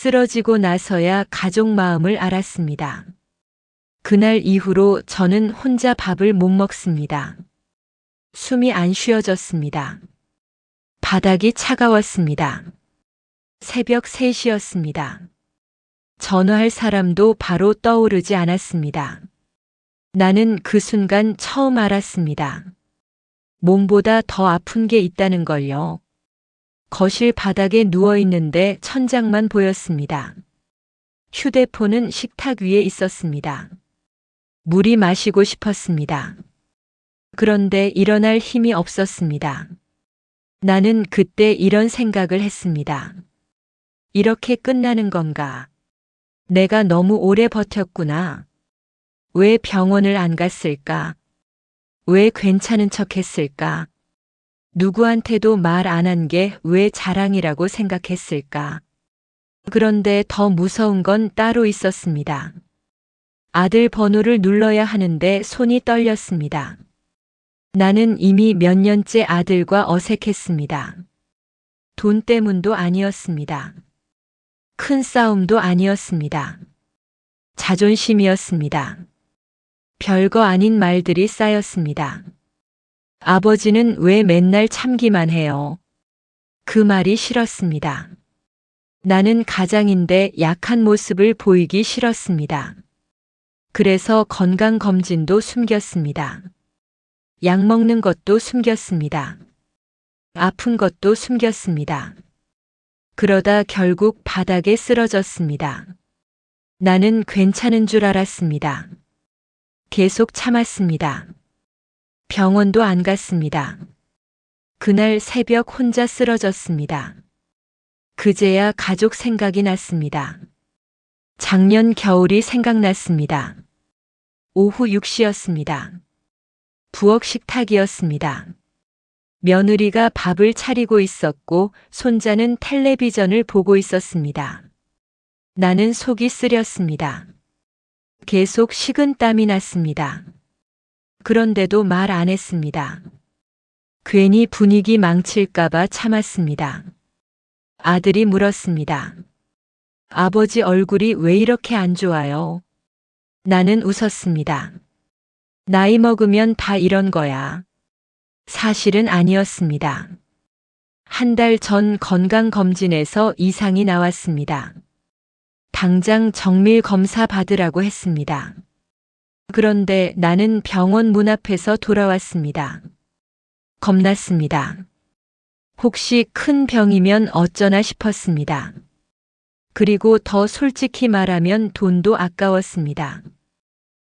쓰러지고 나서야 가족 마음을 알았습니다. 그날 이후로 저는 혼자 밥을 못 먹습니다. 숨이 안 쉬어졌습니다. 바닥이 차가웠습니다. 새벽 3시였습니다. 전화할 사람도 바로 떠오르지 않았습니다. 나는 그 순간 처음 알았습니다. 몸보다 더 아픈 게 있다는 걸요. 거실 바닥에 누워 있는데 천장만 보였습니다. 휴대폰은 식탁 위에 있었습니다. 물이 마시고 싶었습니다. 그런데 일어날 힘이 없었습니다. 나는 그때 이런 생각을 했습니다. 이렇게 끝나는 건가? 내가 너무 오래 버텼구나. 왜 병원을 안 갔을까? 왜 괜찮은 척 했을까? 누구한테도 말 안 한 게 왜 자랑이라고 생각했을까? 그런데 더 무서운 건 따로 있었습니다. 아들 번호를 눌러야 하는데 손이 떨렸습니다. 나는 이미 몇 년째 아들과 어색했습니다. 돈 때문도 아니었습니다. 큰 싸움도 아니었습니다. 자존심이었습니다. 별거 아닌 말들이 쌓였습니다. 아버지는 왜 맨날 참기만 해요? 그 말이 싫었습니다. 나는 가장인데 약한 모습을 보이기 싫었습니다. 그래서 건강검진도 숨겼습니다. 약 먹는 것도 숨겼습니다. 아픈 것도 숨겼습니다. 그러다 결국 바닥에 쓰러졌습니다. 나는 괜찮은 줄 알았습니다. 계속 참았습니다. 병원도 안 갔습니다. 그날 새벽 혼자 쓰러졌습니다. 그제야 가족 생각이 났습니다. 작년 겨울이 생각났습니다. 오후 6시였습니다. 부엌 식탁이었습니다. 며느리가 밥을 차리고 있었고 손자는 텔레비전을 보고 있었습니다. 나는 속이 쓰렸습니다. 계속 식은땀이 났습니다. 그런데도 말 안 했습니다. 괜히 분위기 망칠까봐 참았습니다. 아들이 물었습니다. 아버지 얼굴이 왜 이렇게 안 좋아요? 나는 웃었습니다. 나이 먹으면 다 이런 거야. 사실은 아니었습니다. 한 달 전 건강검진에서 이상이 나왔습니다. 당장 정밀 검사 받으라고 했습니다. 그런데 나는 병원 문 앞에서 돌아왔습니다. 겁났습니다. 혹시 큰 병이면 어쩌나 싶었습니다. 그리고 더 솔직히 말하면 돈도 아까웠습니다.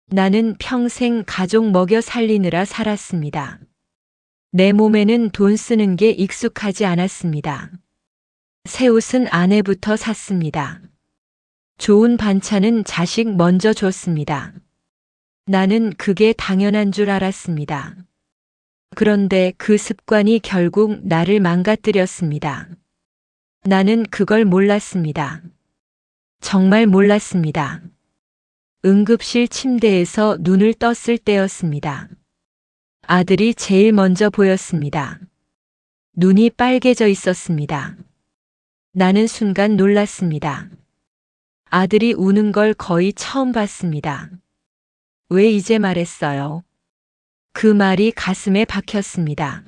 나는 평생 가족 먹여 살리느라 살았습니다. 내 몸에는 돈 쓰는 게 익숙하지 않았습니다. 새 옷은 아내부터 샀습니다. 좋은 반찬은 자식 먼저 줬습니다. 나는 그게 당연한 줄 알았습니다. 그런데 그 습관이 결국 나를 망가뜨렸습니다. 나는 그걸 몰랐습니다. 정말 몰랐습니다. 응급실 침대에서 눈을 떴을 때였습니다. 아들이 제일 먼저 보였습니다. 눈이 빨개져 있었습니다. 나는 순간 놀랐습니다. 아들이 우는 걸 거의 처음 봤습니다. 왜 이제 말했어요? 그 말이 가슴에 박혔습니다.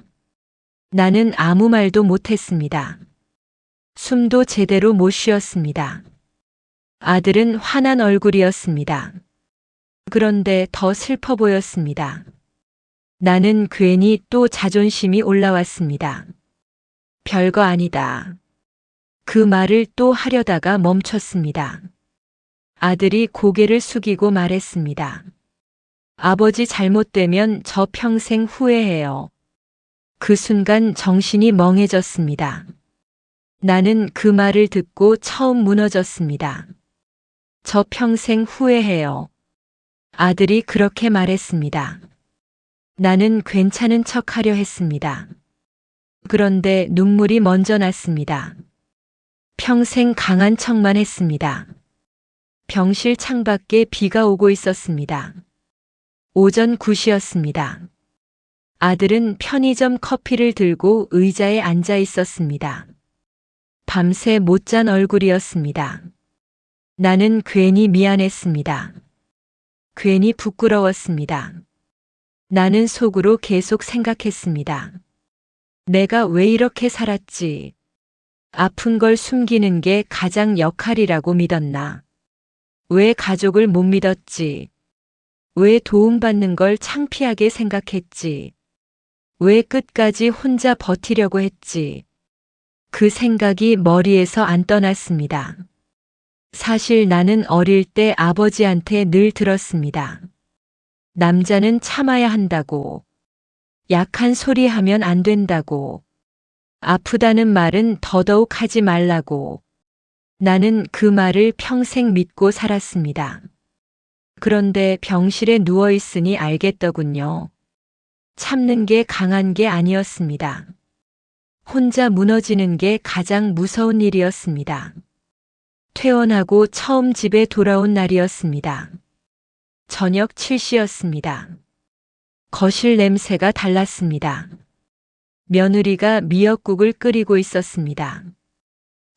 나는 아무 말도 못했습니다. 숨도 제대로 못 쉬었습니다. 아들은 화난 얼굴이었습니다. 그런데 더 슬퍼 보였습니다. 나는 괜히 또 자존심이 올라왔습니다. 별거 아니다. 그 말을 또 하려다가 멈췄습니다. 아들이 고개를 숙이고 말했습니다. 아버지 잘못되면 저 평생 후회해요. 그 순간 정신이 멍해졌습니다. 나는 그 말을 듣고 처음 무너졌습니다. 저 평생 후회해요. 아들이 그렇게 말했습니다. 나는 괜찮은 척 하려 했습니다. 그런데 눈물이 먼저 났습니다. 평생 강한 척만 했습니다. 병실 창밖에 비가 오고 있었습니다. 오전 9시였습니다. 아들은 편의점 커피를 들고 의자에 앉아 있었습니다. 밤새 못 잔 얼굴이었습니다. 나는 괜히 미안했습니다. 괜히 부끄러웠습니다. 나는 속으로 계속 생각했습니다. 내가 왜 이렇게 살았지? 아픈 걸 숨기는 게 가장 역할이라고 믿었나? 왜 가족을 못 믿었지? 왜 도움받는 걸 창피하게 생각했지? 왜 끝까지 혼자 버티려고 했지? 그 생각이 머리에서 안 떠났습니다. 사실 나는 어릴 때 아버지한테 늘 들었습니다. 남자는 참아야 한다고. 약한 소리 하면 안 된다고. 아프다는 말은 더더욱 하지 말라고. 나는 그 말을 평생 믿고 살았습니다. 그런데 병실에 누워 있으니 알겠더군요. 참는 게 강한 게 아니었습니다. 혼자 무너지는 게 가장 무서운 일이었습니다. 퇴원하고 처음 집에 돌아온 날이었습니다. 저녁 7시였습니다. 거실 냄새가 달랐습니다. 며느리가 미역국을 끓이고 있었습니다.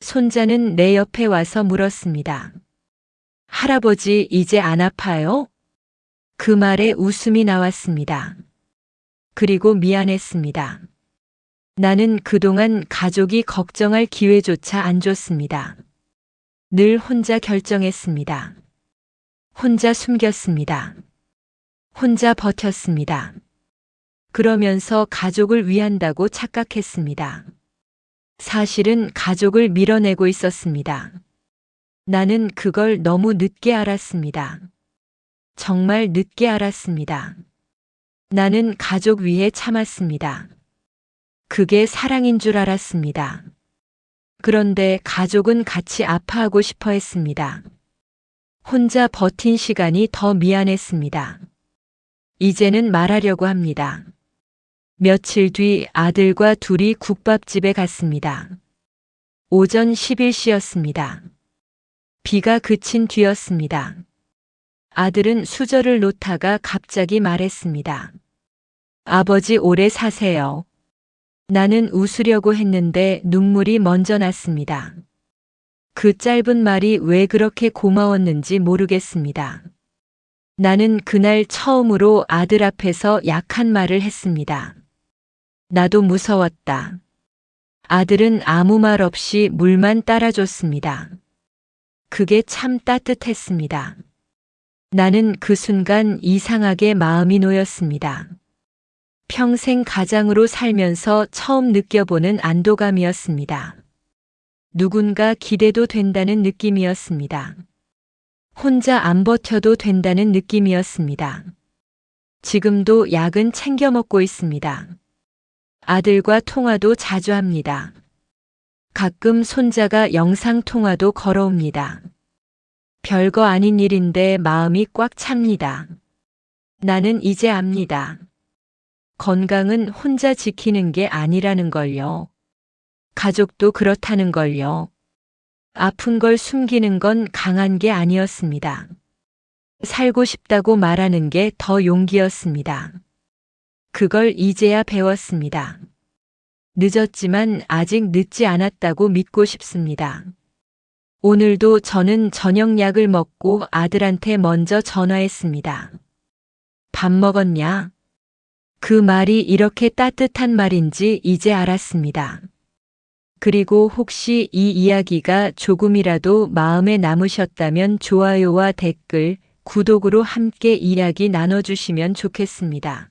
손자는 내 옆에 와서 물었습니다. 할아버지 이제 안 아파요? 그 말에 웃음이 나왔습니다. 그리고 미안했습니다. 나는 그동안 가족이 걱정할 기회조차 안 줬습니다. 늘 혼자 결정했습니다. 혼자 숨겼습니다. 혼자 버텼습니다. 그러면서 가족을 위한다고 착각했습니다. 사실은 가족을 밀어내고 있었습니다. 나는 그걸 너무 늦게 알았습니다. 정말 늦게 알았습니다. 나는 가족 위해 참았습니다. 그게 사랑인 줄 알았습니다. 그런데 가족은 같이 아파하고 싶어 했습니다. 혼자 버틴 시간이 더 미안했습니다. 이제는 말하려고 합니다. 며칠 뒤 아들과 둘이 국밥집에 갔습니다. 오전 11시였습니다. 비가 그친 뒤였습니다. 아들은 수저를 놓다가 갑자기 말했습니다. 아버지 오래 사세요. 나는 웃으려고 했는데 눈물이 먼저 났습니다. 그 짧은 말이 왜 그렇게 고마웠는지 모르겠습니다. 나는 그날 처음으로 아들 앞에서 약한 말을 했습니다. 나도 무서웠다. 아들은 아무 말 없이 물만 따라줬습니다. 그게 참 따뜻했습니다. 나는 그 순간 이상하게 마음이 놓였습니다. 평생 가장으로 살면서 처음 느껴보는 안도감이었습니다. 누군가 기대도 된다는 느낌이었습니다. 혼자 안 버텨도 된다는 느낌이었습니다. 지금도 약은 챙겨 먹고 있습니다. 아들과 통화도 자주 합니다. 가끔 손자가 영상통화도 걸어옵니다. 별거 아닌 일인데 마음이 꽉 찹니다. 나는 이제 압니다. 건강은 혼자 지키는 게 아니라는 걸요. 가족도 그렇다는 걸요. 아픈 걸 숨기는 건 강한 게 아니었습니다. 살고 싶다고 말하는 게 더 용기였습니다. 그걸 이제야 배웠습니다. 늦었지만 아직 늦지 않았다고 믿고 싶습니다. 오늘도 저는 저녁약을 먹고 아들한테 먼저 전화했습니다. 밥 먹었냐? 그 말이 이렇게 따뜻한 말인지 이제 알았습니다. 그리고 혹시 이 이야기가 조금이라도 마음에 남으셨다면 좋아요와 댓글, 구독으로 함께 이야기 나눠주시면 좋겠습니다.